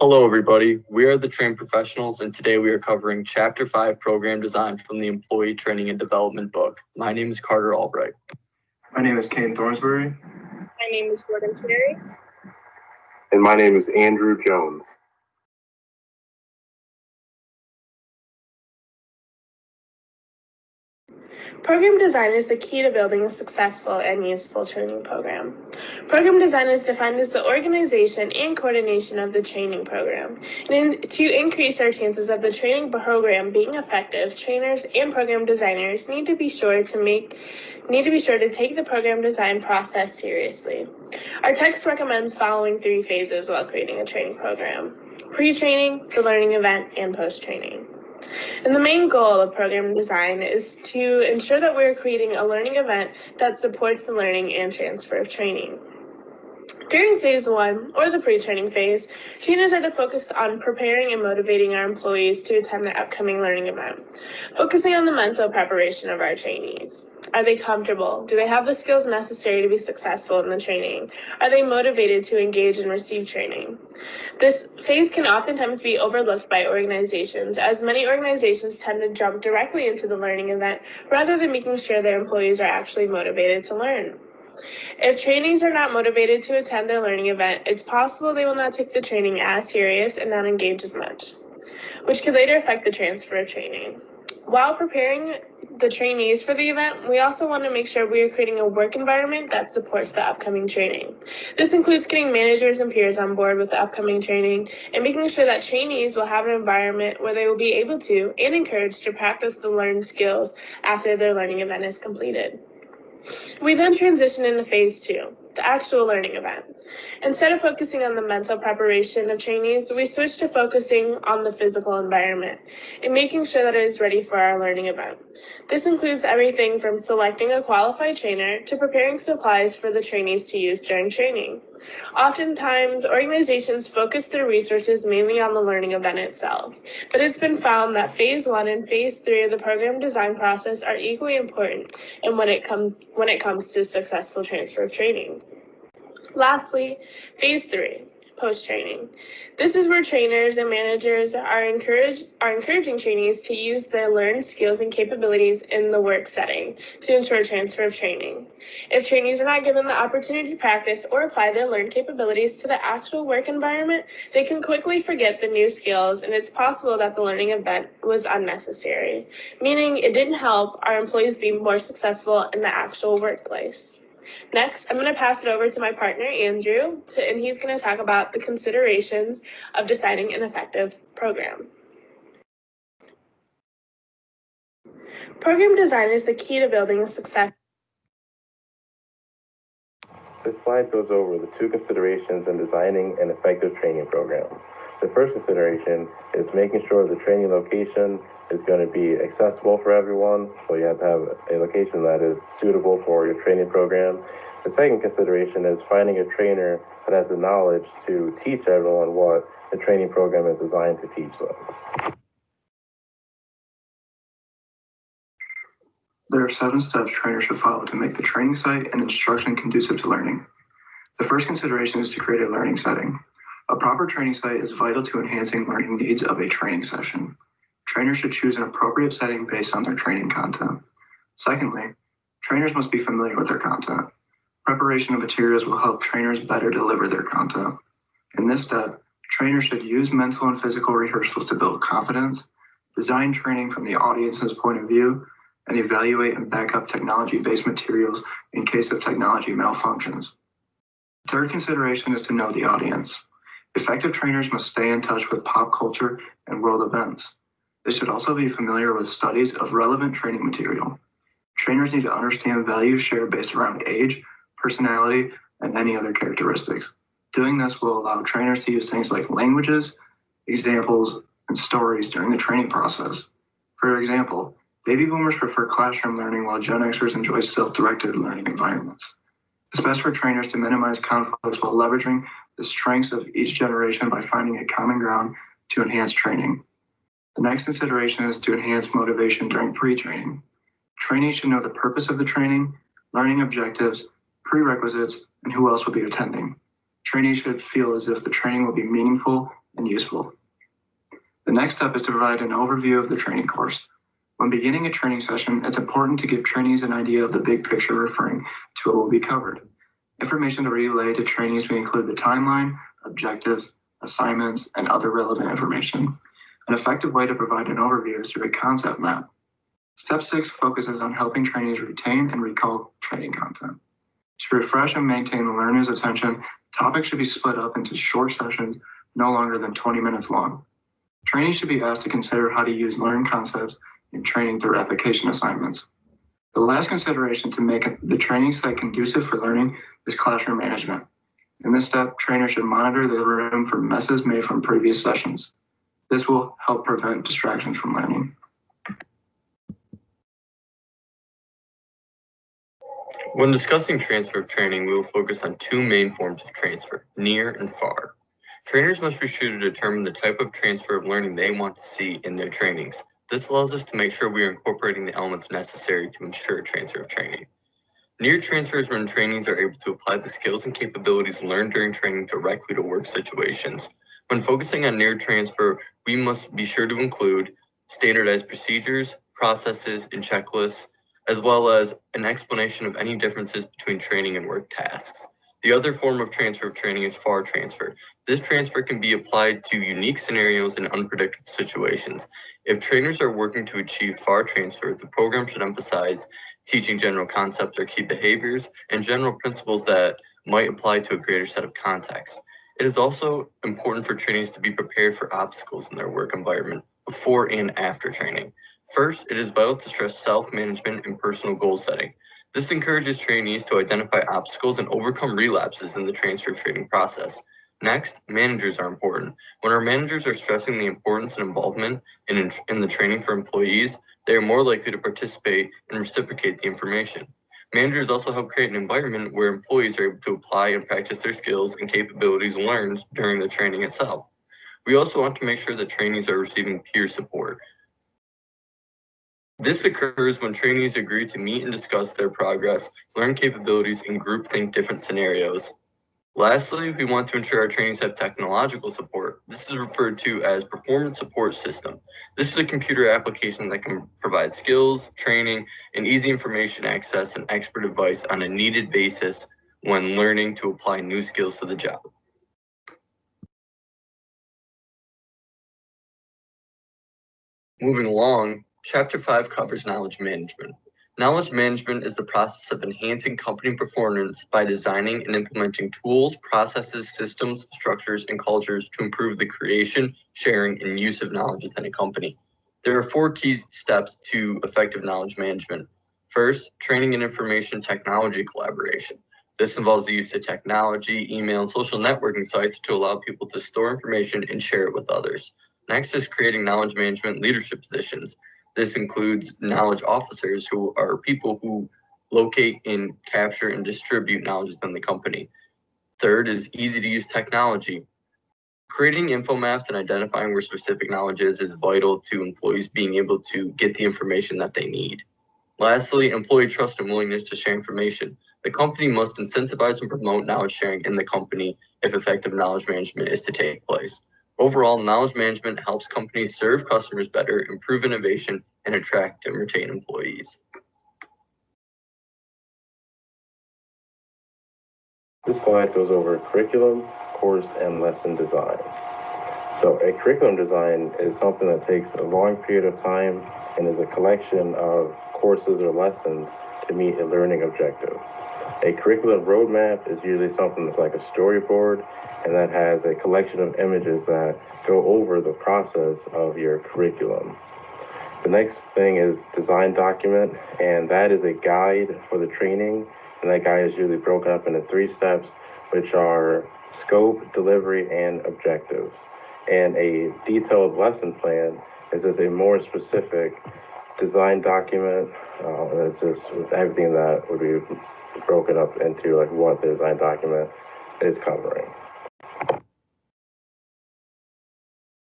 Hello, everybody. We are the Trained Professionals, and today we are covering Chapter 5 Program Design from the Employee Training and Development book. My name is Carter Albright. My name is Kane Thornsbury. My name is Jordan Cherry. And my name is Andrew Jones. Program design is the key to building a successful and useful training program. Program design is defined as the organization and coordination of the training program. And to increase our chances of the training program being effective, trainers and program designers need to be sure to take the program design process seriously. Our text recommends following 3 phases while creating a training program: pre-training, the learning event, and post-training. And the main goal of program design is to ensure that we're creating a learning event that supports the learning and transfer of training. During phase 1, or the pre-training phase, trainers are to focus on preparing and motivating our employees to attend the upcoming learning event, focusing on the mental preparation of our trainees. Are they comfortable? Do they have the skills necessary to be successful in the training? Are they motivated to engage and receive training? This phase can oftentimes be overlooked by organizations, as many organizations tend to jump directly into the learning event rather than making sure their employees are actually motivated to learn. If trainees are not motivated to attend their learning event, it's possible they will not take the training as serious and not engage as much, which could later affect the transfer of training. While preparing the trainees for the event, we also want to make sure we are creating a work environment that supports the upcoming training. This includes getting managers and peers on board with the upcoming training and making sure that trainees will have an environment where they will be able to and encouraged to practice the learned skills after their learning event is completed. We then transition into phase 2, the actual learning event. Instead of focusing on the mental preparation of trainees, we switch to focusing on the physical environment and making sure that it is ready for our learning event. This includes everything from selecting a qualified trainer to preparing supplies for the trainees to use during training. Oftentimes, organizations focus their resources mainly on the learning event itself, but it's been found that phase 1 and phase 3 of the program design process are equally important when it comes to successful transfer of training. Lastly, phase 3, post-training. This is where trainers and managers are encouraging trainees to use their learned skills and capabilities in the work setting to ensure transfer of training. If trainees are not given the opportunity to practice or apply their learned capabilities to the actual work environment, they can quickly forget the new skills, and it's possible that the learning event was unnecessary, meaning it didn't help our employees be more successful in the actual workplace. Next, I'm going to pass it over to my partner, Andrew, and he's going to talk about the considerations of deciding an effective program. Program design is the key to building a successful. This slide goes over the 2 considerations in designing an effective training program. The first consideration is making sure the training location is going to be accessible for everyone, so you have to have a location that is suitable for your training program. The second consideration is finding a trainer that has the knowledge to teach everyone what the training program is designed to teach them. There are 7 steps trainers should follow to make the training site and instruction conducive to learning. The first consideration is to create a learning setting. A proper training site is vital to enhancing learning needs of a training session. Trainers should choose an appropriate setting based on their training content. Secondly, trainers must be familiar with their content. Preparation of materials will help trainers better deliver their content. In this step, trainers should use mental and physical rehearsals to build confidence, design training from the audience's point of view, and evaluate and back up technology-based materials in case of technology malfunctions. Third consideration is to know the audience. Effective trainers must stay in touch with pop culture and world events. They should also be familiar with studies of relevant training material. Trainers need to understand values shared based around age, personality, and any other characteristics. Doing this will allow trainers to use things like languages, examples, and stories during the training process. For example, baby boomers prefer classroom learning while Gen Xers enjoy self-directed learning environments. It's best for trainers to minimize conflicts while leveraging the strengths of each generation by finding a common ground to enhance training. The next consideration is to enhance motivation during pre-training. Trainees should know the purpose of the training, learning objectives, prerequisites, and who else will be attending. Trainees should feel as if the training will be meaningful and useful. The next step is to provide an overview of the training course. When beginning a training session, it's important to give trainees an idea of the big picture referring to what will be covered. Information to relay to trainees may include the timeline, objectives, assignments, and other relevant information. An effective way to provide an overview is through a concept map. Step 6 focuses on helping trainees retain and recall training content. To refresh and maintain the learner's attention, topics should be split up into short sessions no longer than 20 minutes long. Trainees should be asked to consider how to use learned concepts in training through application assignments. The last consideration to make the training site conducive for learning is classroom management. In this step, trainers should monitor the room for messes made from previous sessions. This will help prevent distractions from learning. When discussing transfer of training, we will focus on two main forms of transfer, near and far. Trainers must be sure to determine the type of transfer of learning they want to see in their trainings. This allows us to make sure we are incorporating the elements necessary to ensure transfer of training. Near transfer is when trainees are able to apply the skills and capabilities learned during training directly to work situations. When focusing on near transfer, we must be sure to include standardized procedures, processes, and checklists, as well as an explanation of any differences between training and work tasks. The other form of transfer of training is far transfer. This transfer can be applied to unique scenarios and unpredictable situations. If trainers are working to achieve far transfer, the program should emphasize teaching general concepts or key behaviors and general principles that might apply to a greater set of contexts. It is also important for trainees to be prepared for obstacles in their work environment before and after training. First, it is vital to stress self-management and personal goal setting. This encourages trainees to identify obstacles and overcome relapses in the transfer training process. Next, managers are important. When our managers are stressing the importance and involvement in the training for employees, they are more likely to participate and reciprocate the information. Managers also help create an environment where employees are able to apply and practice their skills and capabilities learned during the training itself. We also want to make sure that trainees are receiving peer support. This occurs when trainees agree to meet and discuss their progress, learn capabilities, and group think different scenarios. Lastly, we want to ensure our trainees have technological support. This is referred to as performance support system. This is a computer application that can provide skills, training, and easy information access and expert advice on a needed basis when learning to apply new skills to the job. Moving along, Chapter 5 covers knowledge management. Knowledge management is the process of enhancing company performance by designing and implementing tools, processes, systems, structures, and cultures to improve the creation, sharing, and use of knowledge within a company. There are 4 key steps to effective knowledge management. First, training and information technology collaboration. This involves the use of technology, email, and social networking sites to allow people to store information and share it with others. Next is creating knowledge management leadership positions. This includes knowledge officers, who are people who locate and capture and distribute knowledge within the company. Third is easy to use technology. Creating info maps and identifying where specific knowledge is vital to employees being able to get the information that they need. Lastly, employee trust and willingness to share information. The company must incentivize and promote knowledge sharing in the company if effective knowledge management is to take place. Overall, knowledge management helps companies serve customers better, improve innovation, and attract and retain employees. This slide goes over curriculum, course, and lesson design. So a curriculum design is something that takes a long period of time and is a collection of courses or lessons to meet a learning objective. A curriculum roadmap is usually something that's like a storyboard, and that has a collection of images that go over the process of your curriculum. The next thing is design document, and that is a guide for the training, and that guide is usually broken up into 3 steps, which are scope, delivery, and objectives. And a detailed lesson plan is just a more specific design document. It's just everything that would be broken up into like what the design document is covering.